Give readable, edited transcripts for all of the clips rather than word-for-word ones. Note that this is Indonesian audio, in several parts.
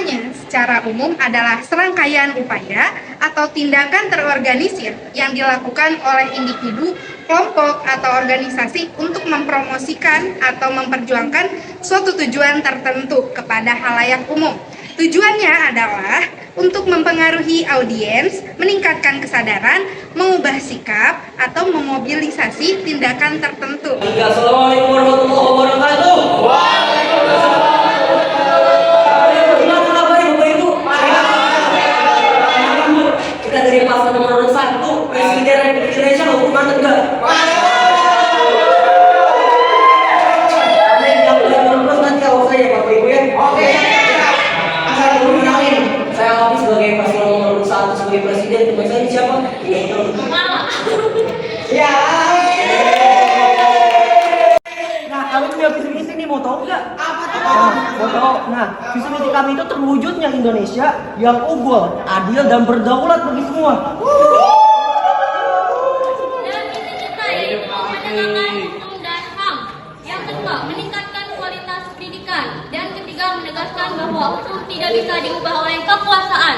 Keseluruhannya secara umum adalah serangkaian upaya atau tindakan terorganisir yang dilakukan oleh individu, kelompok, atau organisasi untuk mempromosikan atau memperjuangkan suatu tujuan tertentu kepada halayak umum. Tujuannya adalah untuk mempengaruhi audiens, meningkatkan kesadaran, mengubah sikap, atau memobilisasi tindakan tertentu. Assalamualaikum warahmatullahi wabarakatuh. Kita dari paslon nomor 1, Presiden Republik Indonesia hukuman tegak. Ada yang terus nanti awal saya Bapak Ibu ya. Oke. Saya dulu kenalin. Saya Alfi sebagai paslon nomor 1 sebagai presiden. Teman saya siapa? Ya. Nah, kami punya visi misi nih, mau tahu nggak? Mau tahu? Nah, visi misi kami itu terwujudnya Indonesia yang unggul, adil dan berdaulat bagi semua. Dan visi kita yaitu menegakkan hukum dan HAM. Yang kedua, meningkatkan kualitas pendidikan. Dan ketiga, menegaskan bahwa hukum tidak bisa diubah oleh kekuasaan.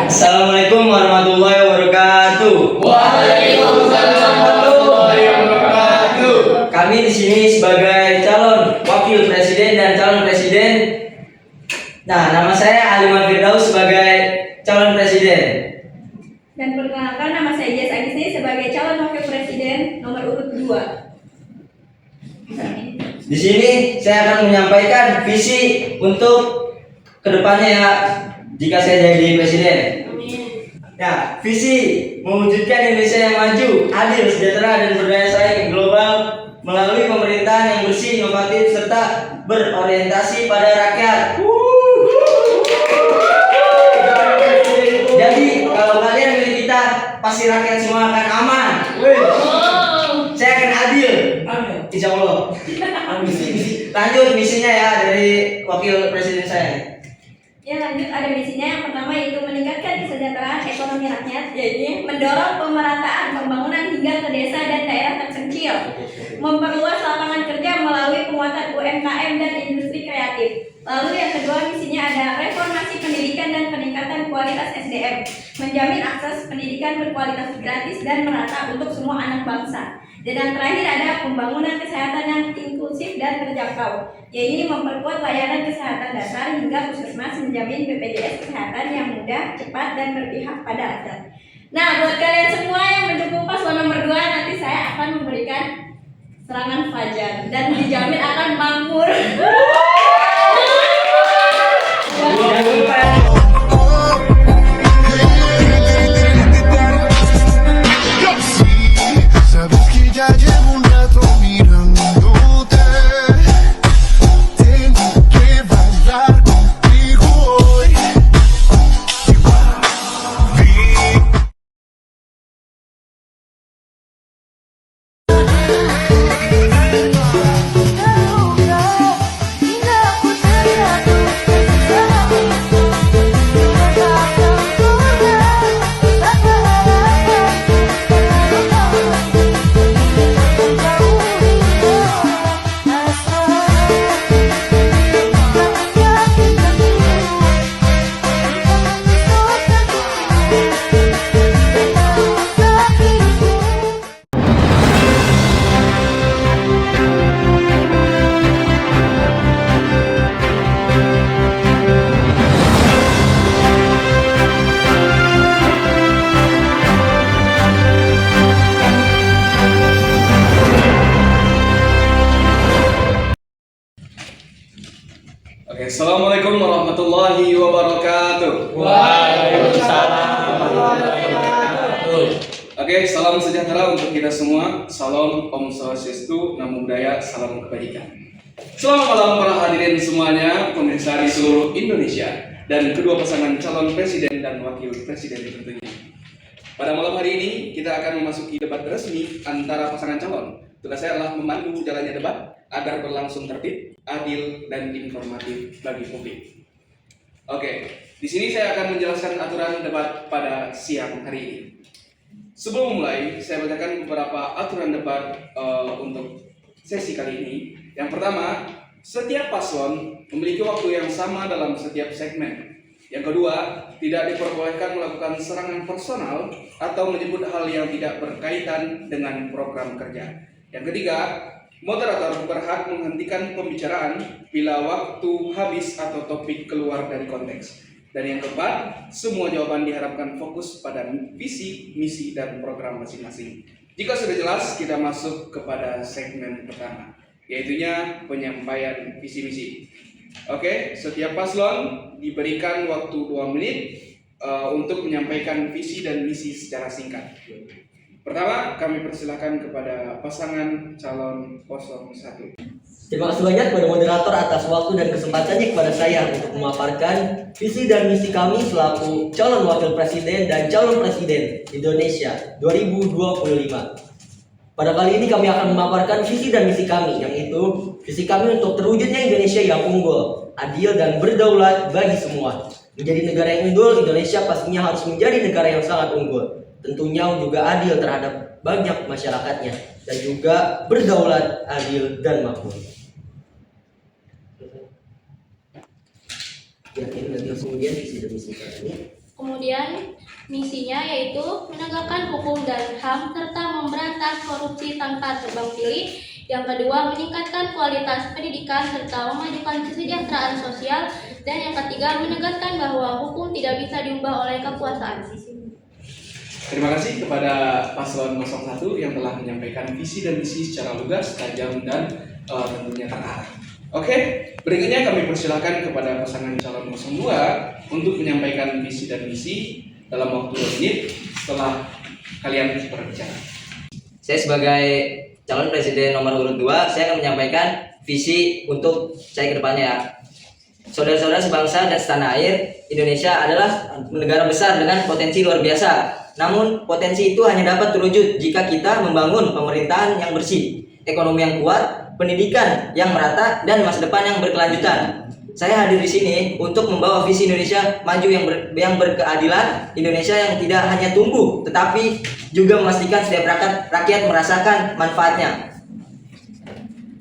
Assalamualaikum warahmatullahi wabarakatuh. Waalaikumsalam warahmatullahi wabarakatuh. Kami di sini sebagai calon wakil presiden dan calon presiden. Nah, nama saya Aliman Firdaus sebagai calon presiden. Dan perkenalkan, nama saya Jess Agisni sebagai calon wakil presiden nomor urut 2. Di sini saya akan menyampaikan visi untuk kedepannya ya, jika saya jadi presiden. Ya, visi mewujudkan Indonesia yang maju, adil, sejahtera, dan berdaya saing global melalui pemerintahan yang bersih, inovatif, serta berorientasi pada rakyat. Jadi kalau kalian milih kita, pasti rakyat semua akan aman. Saya akan adil, insya Allah. Lanjut misinya ya dari wakil presiden saya. Ya, lanjut ada misinya. Yang pertama yaitu meningkatkan kesejahteraan ekonomi rakyat, yaitu mendorong pemerataan pembangunan hingga ke desa dan daerah terpencil, memperluas lapangan kerja melalui penguatan UMKM dan industri kreatif. Lalu yang kedua misinya ada reformasi pendidikan dan peningkatan kualitas SDM, menjamin akses pendidikan berkualitas gratis dan merata untuk semua anak bangsa. Dan yang terakhir ada pembangunan kesehatan yang inklusif dan terjangkau, yaitu memperkuat layanan kesehatan dasar hingga puskesmas, menjamin BPJS kesehatan yang mudah, cepat, dan berpihak pada rakyat. Nah, buat kalian semua yang mendukung paslon nomor 2, nanti saya akan memberikan serangan fajar dan dijamin akan makmur. Sabes que ya llevo un rato mirándote. Tengo que bailar contigo hoy. Oke, assalamualaikum warahmatullahi wabarakatuh. Oke, salam sejahtera untuk kita semua. Salam Om Swastiastu, Namo Buddhaya, salam kebajikan. Selamat malam para hadirin semuanya, pemirsa di seluruh Indonesia, dan kedua pasangan calon presiden dan wakil presiden tentunya. Pada malam hari ini kita akan memasuki debat resmi antara pasangan calon. Tugas saya adalah memandu jalannya debat agar berlangsung tertib, adil, dan informatif bagi publik. Oke, Di sini saya akan menjelaskan aturan debat pada siang hari ini. Sebelum memulai, saya bacakan beberapa aturan debat untuk sesi kali ini. Yang pertama, setiap paslon memiliki waktu yang sama dalam setiap segmen. Yang kedua, tidak diperbolehkan melakukan serangan personal atau menyebut hal yang tidak berkaitan dengan program kerja. Yang ketiga, moderator berhak menghentikan pembicaraan bila waktu habis atau topik keluar dari konteks. Dan yang keempat, semua jawaban diharapkan fokus pada visi, misi, dan program masing-masing. Jika sudah jelas, kita masuk kepada segmen pertama, yaitunya penyampaian visi misi. Oke, setiap paslon diberikan waktu 2 menit untuk menyampaikan visi dan misi secara singkat. Pertama, kami persilakan kepada pasangan calon 01. Terima kasih banyak kepada moderator atas waktu dan kesempatannya kepada saya untuk memaparkan visi dan misi kami selaku calon wakil presiden dan calon presiden Indonesia 2025. Pada kali ini kami akan memaparkan visi dan misi kami, yaitu visi kami untuk terwujudnya Indonesia yang unggul, adil, dan berdaulat bagi semua. Menjadi negara yang unggul, Indonesia pastinya harus menjadi negara yang sangat unggul. Tentunya juga adil terhadap banyak masyarakatnya, dan juga berdaulat, adil, dan makmur. Kemudian misinya yaitu menegakkan hukum dan HAM serta memberantas korupsi tanpa tebang pilih. Yang kedua, meningkatkan kualitas pendidikan serta memajukan kesejahteraan sosial. Dan yang ketiga, menegaskan bahwa hukum tidak bisa diubah oleh kekuasaan. Terima kasih kepada paslon 01 yang telah menyampaikan visi dan misi secara lugas, tajam, dan tentunya terarah. Oke, berikutnya kami persilakan kepada pasangan calon 02 untuk menyampaikan visi dan misi dalam waktu 2 menit setelah kalian berbicara. Saya sebagai calon presiden nomor urut 2, saya akan menyampaikan visi untuk saya ke depannya ya. Saudara-saudara sebangsa dan setanah air, Indonesia adalah negara besar dengan potensi luar biasa. Namun potensi itu hanya dapat terwujud jika kita membangun pemerintahan yang bersih, ekonomi yang kuat, pendidikan yang merata, dan masa depan yang berkelanjutan. Saya hadir di sini untuk membawa visi Indonesia maju yang berkeadilan, Indonesia yang tidak hanya tumbuh, tetapi juga memastikan setiap rakyat merasakan manfaatnya.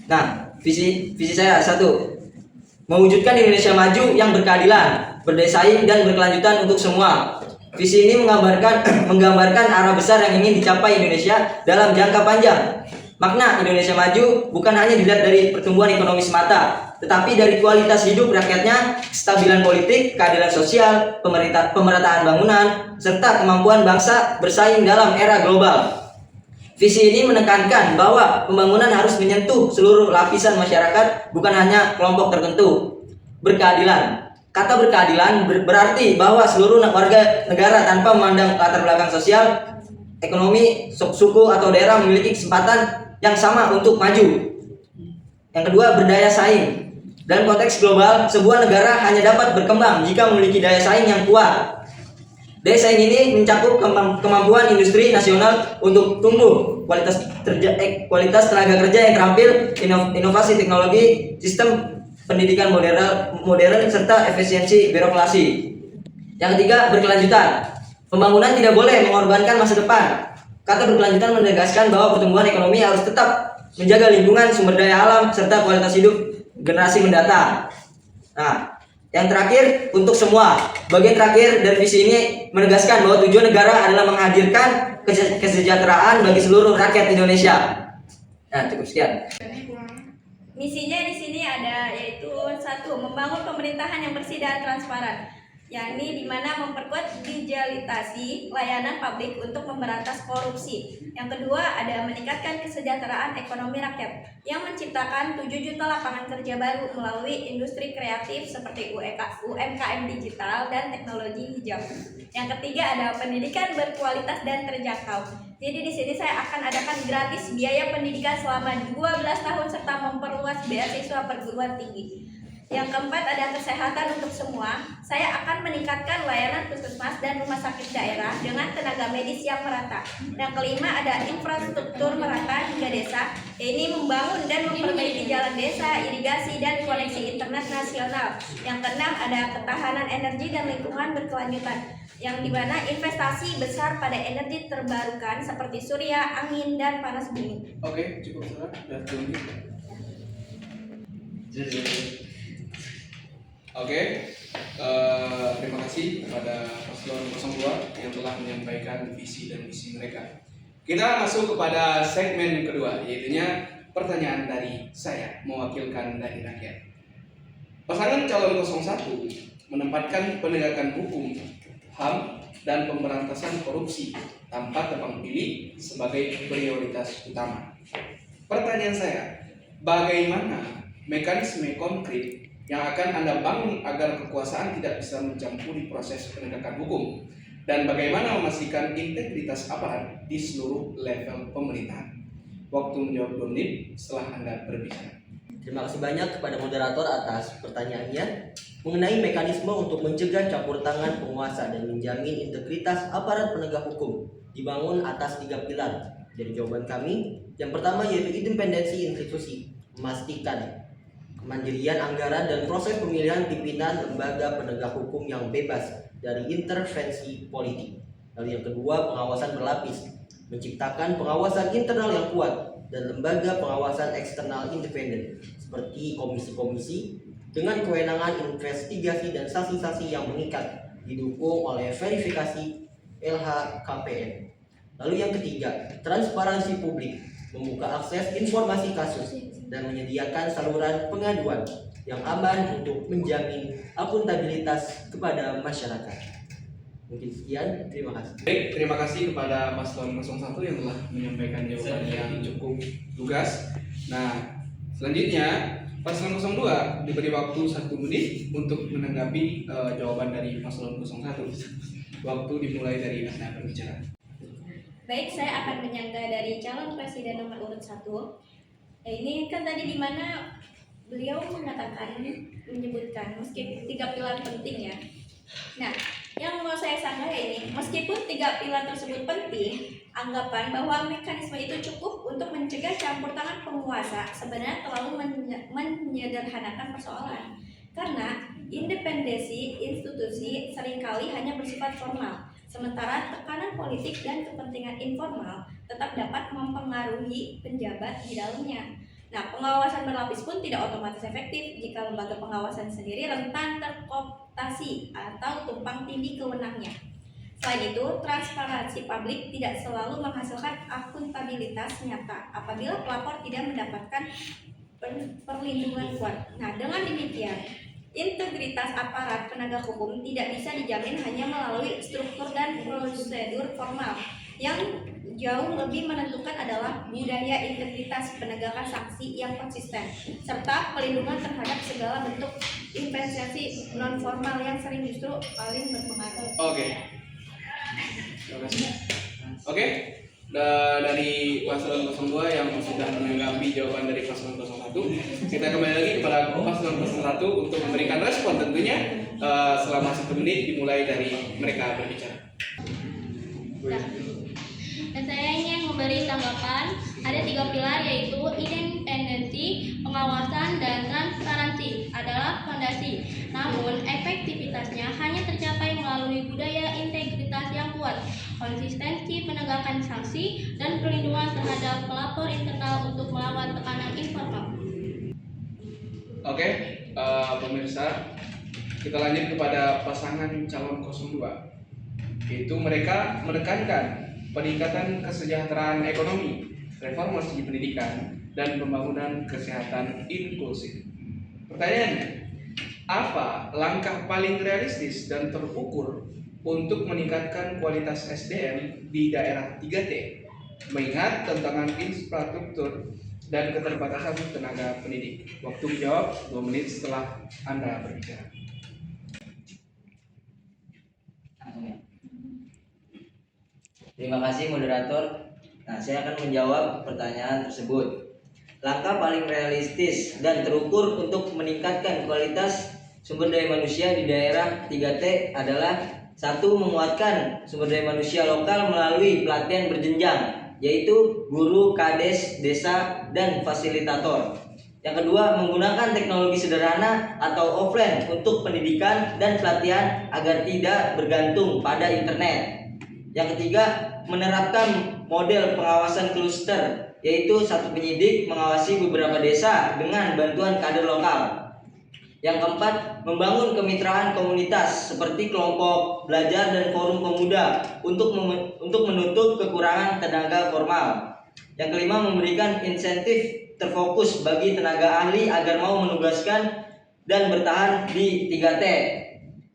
Nah, visi saya 1, mewujudkan Indonesia maju yang berkeadilan, berdaya saing, dan berkelanjutan untuk semua. Visi ini menggambarkan arah besar yang ingin dicapai Indonesia dalam jangka panjang. Makna Indonesia maju bukan hanya dilihat dari pertumbuhan ekonomi semata, tetapi dari kualitas hidup rakyatnya, kestabilan politik, keadilan sosial, pemerataan bangunan, serta kemampuan bangsa bersaing dalam era global. Visi ini menekankan bahwa pembangunan harus menyentuh seluruh lapisan masyarakat, bukan hanya kelompok tertentu. Berkeadilan. Kata berkeadilan berarti bahwa seluruh warga negara tanpa memandang latar belakang sosial, ekonomi, suku, atau daerah memiliki kesempatan yang sama untuk maju. Yang kedua, berdaya saing. Dalam konteks global, sebuah negara hanya dapat berkembang jika memiliki daya saing yang kuat. Daya saing ini mencakup kemampuan industri nasional untuk tumbuh, kualitas tenaga kerja yang terampil, inovasi teknologi, sistem pendidikan modern, serta efisiensi birokrasi. Yang ketiga, berkelanjutan. Pembangunan tidak boleh mengorbankan masa depan. Kata berkelanjutan menegaskan bahwa pertumbuhan ekonomi harus tetap menjaga lingkungan, sumber daya alam, serta kualitas hidup generasi mendatang. Nah, yang terakhir untuk semua. Bagian terakhir dari visi ini menegaskan bahwa tujuan negara adalah menghadirkan kesejahteraan bagi seluruh rakyat Indonesia. Nah, cukup sekian. Misinya di sini ada yaitu 1, membangun pemerintahan yang bersih dan transparan, yakni di mana memperkuat digitalisasi layanan publik untuk memberantas korupsi. Yang kedua, ada meningkatkan kesejahteraan ekonomi rakyat yang menciptakan 7 juta lapangan kerja baru melalui industri kreatif seperti UMKM digital dan teknologi hijau. Yang ketiga, ada pendidikan berkualitas dan terjangkau. Jadi di sini saya akan adakan gratis biaya pendidikan selama 12 tahun serta memperluas beasiswa perguruan tinggi. Yang keempat ada kesehatan untuk semua. Saya akan meningkatkan layanan puskesmas dan rumah sakit daerah dengan tenaga medis yang merata. Yang kelima ada infrastruktur merata hingga desa. Ini membangun dan memperbaiki jalan desa, irigasi dan koneksi internet nasional. Yang keenam ada ketahanan energi dan lingkungan berkelanjutan, yang dimana investasi besar pada energi terbarukan seperti surya, angin, dan panas bumi. Oke, cukup Sarah. Udah tunjuk. Oke, terima kasih kepada paslon 02 yang telah menyampaikan visi dan misi mereka. Kita masuk kepada segmen kedua, yaitu pertanyaan dari saya, mewakilkan dari rakyat. Pasangan calon 01 menempatkan penegakan hukum, HAM, dan pemberantasan korupsi tanpa tebang pilih sebagai prioritas utama. Pertanyaan saya, bagaimana mekanisme konkret yang akan Anda bangun agar kekuasaan tidak bisa mencampuri proses penegakan hukum, dan bagaimana memastikan integritas aparat di seluruh level pemerintahan? Waktu menjawab 2 menit setelah Anda berbicara. Terima kasih banyak kepada moderator atas pertanyaannya mengenai mekanisme untuk mencegah campur tangan penguasa dan menjamin integritas aparat penegak hukum dibangun atas 3 pilar. Dari jawaban kami, yang pertama yaitu independensi institusi, memastikan kemandirian anggaran dan proses pemilihan pimpinan lembaga penegak hukum yang bebas dari intervensi politik. Lalu yang kedua, pengawasan berlapis, menciptakan pengawasan internal yang kuat dan lembaga pengawasan eksternal independen seperti komisi-komisi dengan kewenangan investigasi dan saksi-saksi yang mengikat, didukung oleh verifikasi LHKPN. Lalu yang ketiga, transparansi publik, membuka akses informasi kasus dan menyediakan saluran pengaduan yang aman untuk menjamin akuntabilitas kepada masyarakat. Mungkin sekian, terima kasih. Baik, terima kasih kepada paslon 01 yang telah menyampaikan jawaban yang cukup lugas. Nah, selanjutnya paslon 02 diberi waktu 1 menit untuk menanggapi jawaban dari paslon 01. Waktu dimulai dari Anda berbicara. Baik, saya akan menyangga dari calon presiden nomor urut 1. Ini kan tadi di mana beliau menyebutkan meski 3 pilar penting ya. Nah, yang mau saya sanggah ini, meskipun 3 pilar tersebut penting, anggapan bahwa mekanisme itu cukup untuk mencegah campur tangan penguasa sebenarnya terlalu menyederhanakan persoalan. Karena independensi institusi seringkali hanya bersifat formal, sementara tekanan politik dan kepentingan informal tetap dapat mempengaruhi penjabat di dalamnya. Nah, pengawasan berlapis pun tidak otomatis efektif jika lembaga pengawasan sendiri rentan terkooptasi atau tumpang tindih kewenangnya. Selain itu, transparansi publik tidak selalu menghasilkan akuntabilitas nyata apabila pelapor tidak mendapatkan perlindungan kuat. Nah, dengan demikian, integritas aparat penegak hukum tidak bisa dijamin hanya melalui struktur dan prosedur formal. Yang jauh lebih menentukan adalah budaya integritas penegakan sanksi yang konsisten, serta pelindungan terhadap segala bentuk investasi non formal yang sering justru paling berpengaruh. Oke. Terima kasih. Oke. Dari paslon 02 yang sudah menanggapi jawaban dari paslon 01, kita kembali lagi kepada paslon 01 untuk memberikan respon tentunya selama 1 menit dimulai dari mereka berbicara. Dan saya ingin memberi tanggapan. Ada 3 pilar yaitu independensi, pengawasan, dan transparansi adalah fondasi. Namun efektivitasnya hanya tercapai melalui budaya integritas yang kuat, konsistensi penegakan sanksi, dan perlindungan terhadap pelapor internal untuk melawan tekanan informal. Oke, pemirsa, kita lanjut kepada pasangan calon 02. Itu mereka menekankan peningkatan kesejahteraan ekonomi, reformasi pendidikan, dan pembangunan kesehatan inklusif. Pertanyaannya, apa langkah paling realistis dan terukur untuk meningkatkan kualitas SDM di daerah 3T, mengingat tantangan infrastruktur dan keterbatasan tenaga pendidik? Waktu menjawab 2 menit setelah Anda berbicara. Terima kasih moderator. Nah, saya akan menjawab pertanyaan tersebut. Langkah paling realistis dan terukur untuk meningkatkan kualitas sumber daya manusia di daerah 3T adalah: 1. Menguatkan sumber daya manusia lokal melalui pelatihan berjenjang, yaitu guru, kades, desa, dan fasilitator. Yang kedua, menggunakan teknologi sederhana atau offline untuk pendidikan dan pelatihan agar tidak bergantung pada internet. Yang ketiga, menerapkan model pengawasan kluster, yaitu satu penyidik mengawasi beberapa desa dengan bantuan kader lokal. Yang keempat, membangun kemitraan komunitas seperti kelompok belajar dan forum pemuda untuk menutup kekurangan tenaga formal. Yang kelima, memberikan insentif terfokus bagi tenaga ahli agar mau menugaskan dan bertahan di 3T.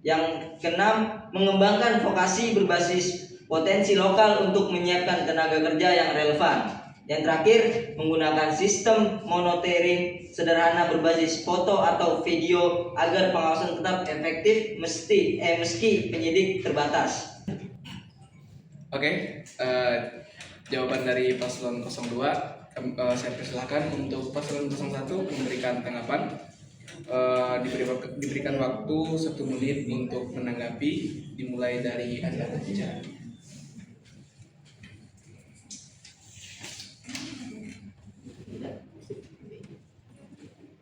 Yang keenam, mengembangkan vokasi berbasis potensi lokal untuk menyiapkan tenaga kerja yang relevan. Yang terakhir, menggunakan sistem monitoring sederhana berbasis foto atau video agar pengawasan tetap efektif meski penyidik terbatas. Oke, jawaban dari paslon 02. Saya persilahkan untuk paslon 01 memberikan tanggapan. Diberikan waktu 1 menit untuk menanggapi, dimulai dari Anda berbicara.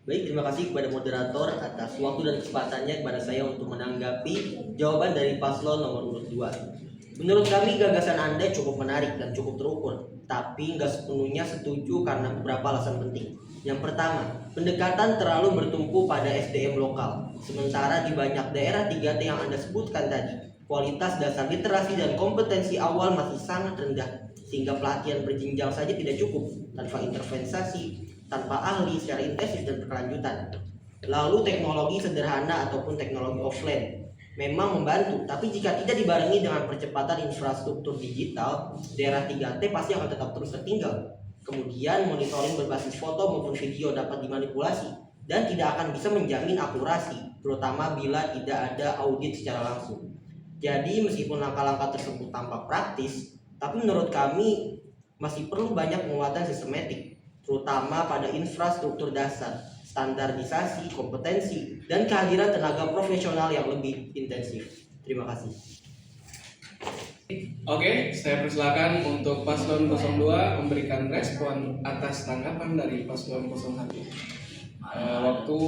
Baik, terima kasih kepada moderator atas waktu dan kesempatannya kepada saya untuk menanggapi jawaban dari paslon nomor urut 2. Menurut kami gagasan Anda cukup menarik dan cukup terukur, tapi nggak sepenuhnya setuju karena beberapa alasan penting. Yang pertama, pendekatan terlalu bertumpu pada SDM lokal. Sementara di banyak daerah 3T yang Anda sebutkan tadi, kualitas dasar literasi dan kompetensi awal masih sangat rendah, sehingga pelatihan berjenjang saja tidak cukup tanpa intervensi, tanpa ahli secara intensif dan berkelanjutan. Lalu teknologi sederhana ataupun teknologi offline memang membantu, tapi jika tidak dibarengi dengan percepatan infrastruktur digital, daerah 3T pasti akan tetap terus tertinggal. Kemudian monitoring berbasis foto maupun video dapat dimanipulasi dan tidak akan bisa menjamin akurasi, terutama bila tidak ada audit secara langsung. Jadi meskipun langkah-langkah tersebut tampak praktis, tapi menurut kami masih perlu banyak penguatan sistematik, terutama pada infrastruktur dasar, standarisasi, kompetensi, dan kehadiran tenaga profesional yang lebih intensif. Terima kasih. Oke, saya persilakan untuk paslon 02 memberikan respon atas tanggapan dari paslon 01. Waktu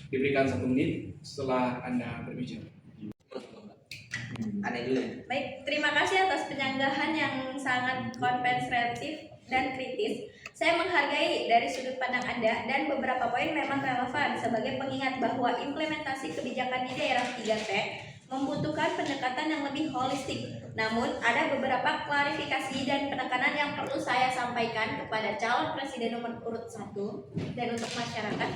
diberikan 1 menit setelah Anda berbicara. Aneh dulu. Baik, terima kasih atas penyanggahan yang sangat komprehensif dan kritis. Saya menghargai dari sudut pandang Anda dan beberapa poin memang relevan sebagai pengingat bahwa implementasi kebijakan di daerah 3T membutuhkan pendekatan yang lebih holistik. Namun, ada beberapa klarifikasi dan penekanan yang perlu saya sampaikan kepada calon presiden nomor urut 1 dan untuk masyarakat.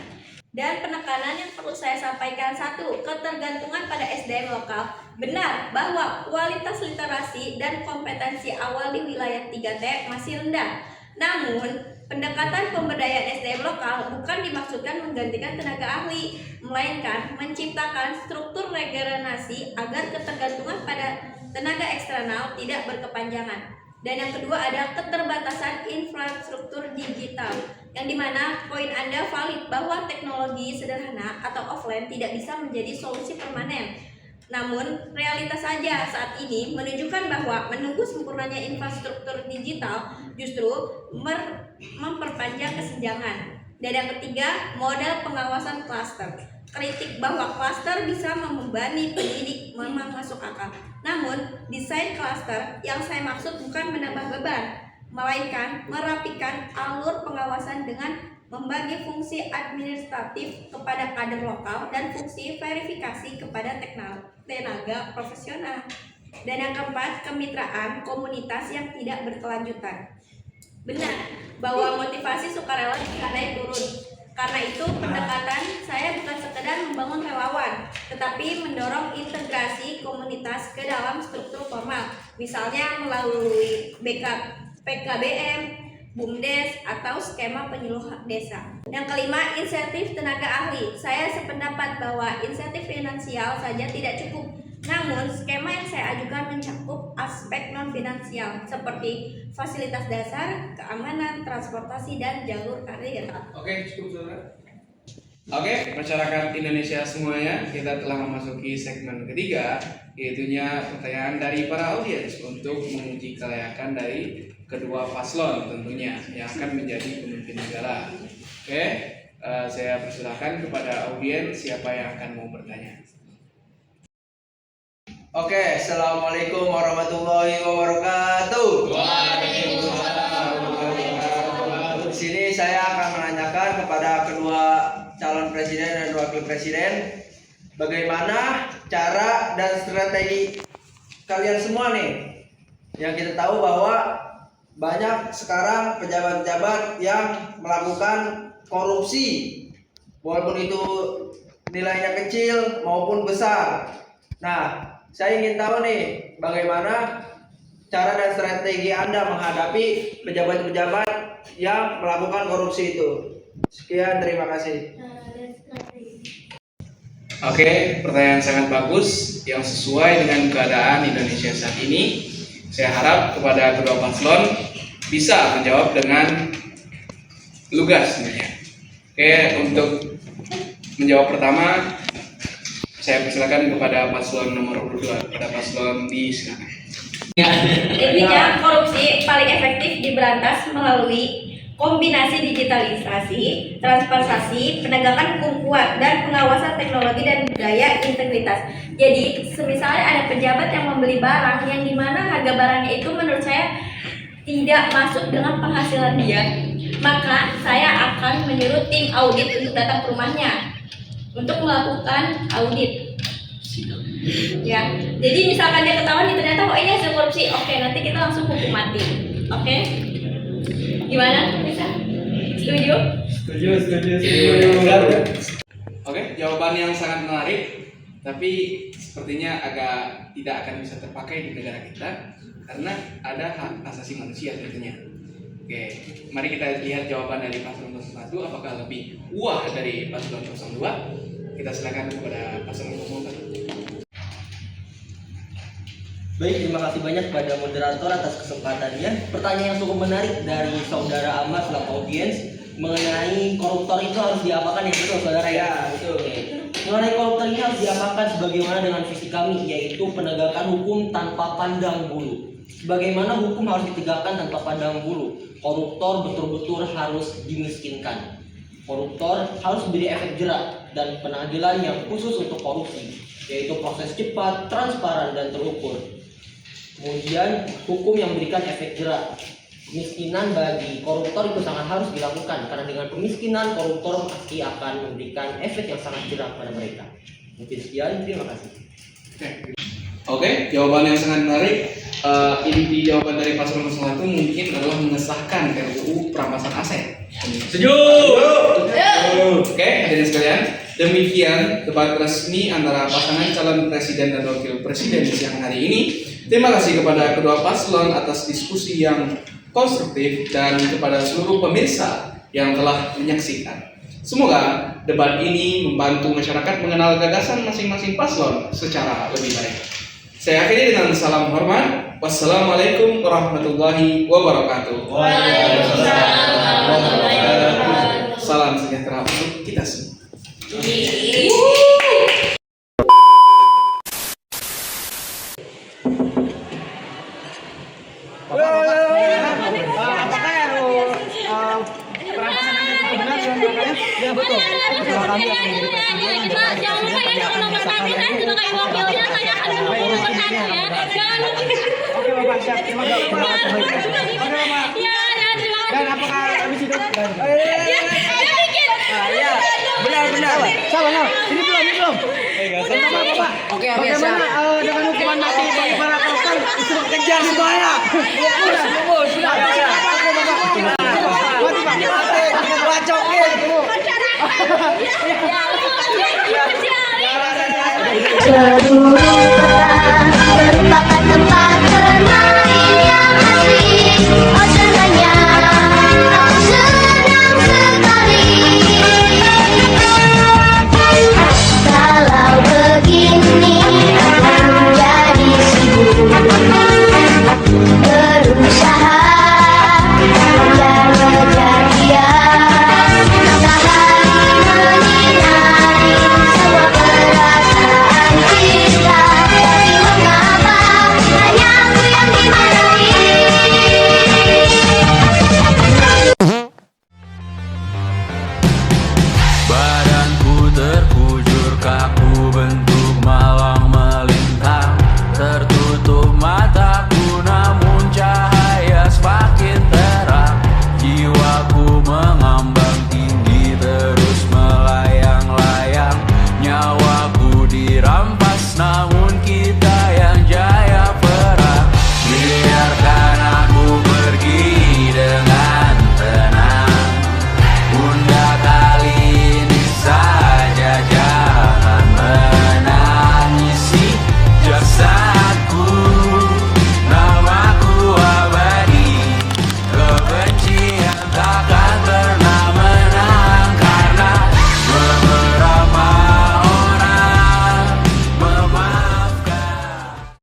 Dan penekanan yang perlu saya sampaikan: 1. Ketergantungan pada SDM lokal. Benar bahwa kualitas literasi dan kompetensi awal di wilayah 3T masih rendah. Namun, pendekatan pemberdayaan SDM lokal bukan dimaksudkan menggantikan tenaga ahli, melainkan menciptakan struktur regenerasi agar ketergantungan pada tenaga eksternal tidak berkepanjangan. Dan yang kedua ada keterbatasan infrastruktur digital, yang dimana poin Anda valid bahwa teknologi sederhana atau offline tidak bisa menjadi solusi permanen. Namun, realitas saja saat ini menunjukkan bahwa menunggu sempurnanya infrastruktur digital justru memperpanjang kesenjangan. Dan yang ketiga, model pengawasan klaster. Kritik bahwa klaster bisa membebani pendidik memang masuk akal. Namun, desain klaster yang saya maksud bukan menambah beban, melainkan merapikan alur pengawasan dengan membagi fungsi administratif kepada kader lokal dan fungsi verifikasi kepada tenaga profesional. Dan yang keempat, kemitraan komunitas yang tidak berkelanjutan. Benar bahwa motivasi sukarela kadang turun. Karena itu pendekatan saya bukan sekedar membangun relawan, tetapi mendorong integrasi komunitas ke dalam struktur formal, misalnya melalui PKBM, BUMDes, atau skema penyuluh desa. Yang kelima, insentif tenaga ahli. Saya sependapat bahwa insentif finansial saja tidak cukup. Namun, skema yang saya ajukan mencakup aspek non-finansial seperti fasilitas dasar, keamanan, transportasi, dan jalur karir. Oke, cukup saudara. Oke, masyarakat Indonesia semuanya, kita telah memasuki segmen ketiga, yaitunya pertanyaan dari para audiens untuk menguji kelayakan dari kedua paslon tentunya yang akan menjadi pemimpin negara. Oke, saya persilakan kepada audiens siapa yang akan mau bertanya. Oke, assalamualaikum warahmatullahi wabarakatuh. Di sini saya akan menanyakan kepada kedua calon presiden dan wakil presiden bagaimana cara dan strategi kalian semua nih. Yang kita tahu bahwa banyak sekarang pejabat-pejabat yang melakukan korupsi, walaupun itu nilainya kecil maupun besar. Nah, saya ingin tahu nih bagaimana cara dan strategi Anda menghadapi pejabat-pejabat yang melakukan korupsi itu. Sekian, terima kasih. Oke, pertanyaan sangat bagus yang sesuai dengan keadaan Indonesia saat ini. Saya harap kepada kedua paslon bisa menjawab dengan lugas sebenarnya. Oke, untuk menjawab pertama, saya persilakan kepada paslon nomor 2, kepada paslon di silakan. Intinya, korupsi paling efektif diberantas melalui kombinasi digitalisasi, transparansi, penegakan hukum kuat, dan pengawasan teknologi dan budaya integritas. Jadi, semisalnya ada pejabat yang membeli barang yang dimana harga barangnya itu menurut saya tidak masuk dengan penghasilan dia, maka saya akan menyuruh tim audit untuk datang ke rumahnya untuk melakukan audit. Ya, jadi misalkan dia ketahuan ternyata oh ini hasil korupsi, oke nanti kita langsung hukum mati. Oke, gimana? Bisa? Setuju? Oke, jawaban yang sangat menarik, tapi sepertinya agak tidak akan bisa terpakai di negara kita karena ada hak asasi manusia tentunya. Oke, mari kita lihat jawaban dari paslon 1 apakah lebih wah dari paslon 2. Kita silakan kepada paslon 1. Baik, terima kasih banyak kepada moderator atas kesempatannya. Pertanyaan yang cukup menarik dari saudara Ahmad selaku audiens mengenai koruptor itu harus diapakan ya, betul saudara ya? Betul. Mengenai koruptor ini harus diapakan sebagaimana dengan visi kami, yaitu penegakan hukum tanpa pandang bulu. Bagaimana hukum harus ditegakkan tanpa pandang bulu? Koruptor betul-betul harus dimiskinkan. Koruptor harus diberi efek jerak dan pengadilan yang khusus untuk korupsi, yaitu proses cepat, transparan, dan terukur. Kemudian hukum yang memberikan efek jerak. Kemiskinan bagi koruptor itu sangat harus dilakukan karena dengan kemiskinan koruptor pasti akan memberikan efek yang sangat jerak pada mereka. Mungkin sekian, terima kasih. Oke, jawaban yang sangat menarik. Inti jawaban dari paslon 1 mungkin adalah mengesahkan RUU perampasan aset. Setuju. Oke, hadirin sekalian, demikian debat resmi antara pasangan calon presiden dan wakil presiden siang hari ini. Terima kasih kepada kedua paslon atas diskusi yang konstruktif dan kepada seluruh pemirsa yang telah menyaksikan. Semoga debat ini membantu masyarakat mengenal gagasan masing-masing paslon secara lebih baik. Saya akhiri dengan salam hormat. Wassalamualaikum warahmatullahi wabarakatuh. Salam sejahtera untuk kita semua. Ya betul. Jangan lupa ya kalau nomor kami saya sebagai wakilnya saya akan menghubungi bertanya ya. Jangan lupa. Oke Bapak, siap. Terima kasih. Oke Bapak. Ya, terima kasih. Dan apakah habis itu? Ya, bikin. Iya. Benar. Salah. Ini belum. Sama Bapak. Oke, bagaimana dengan hukuman mati bagi para koruptor? Itu kejar supaya. Sudah. Bacokin.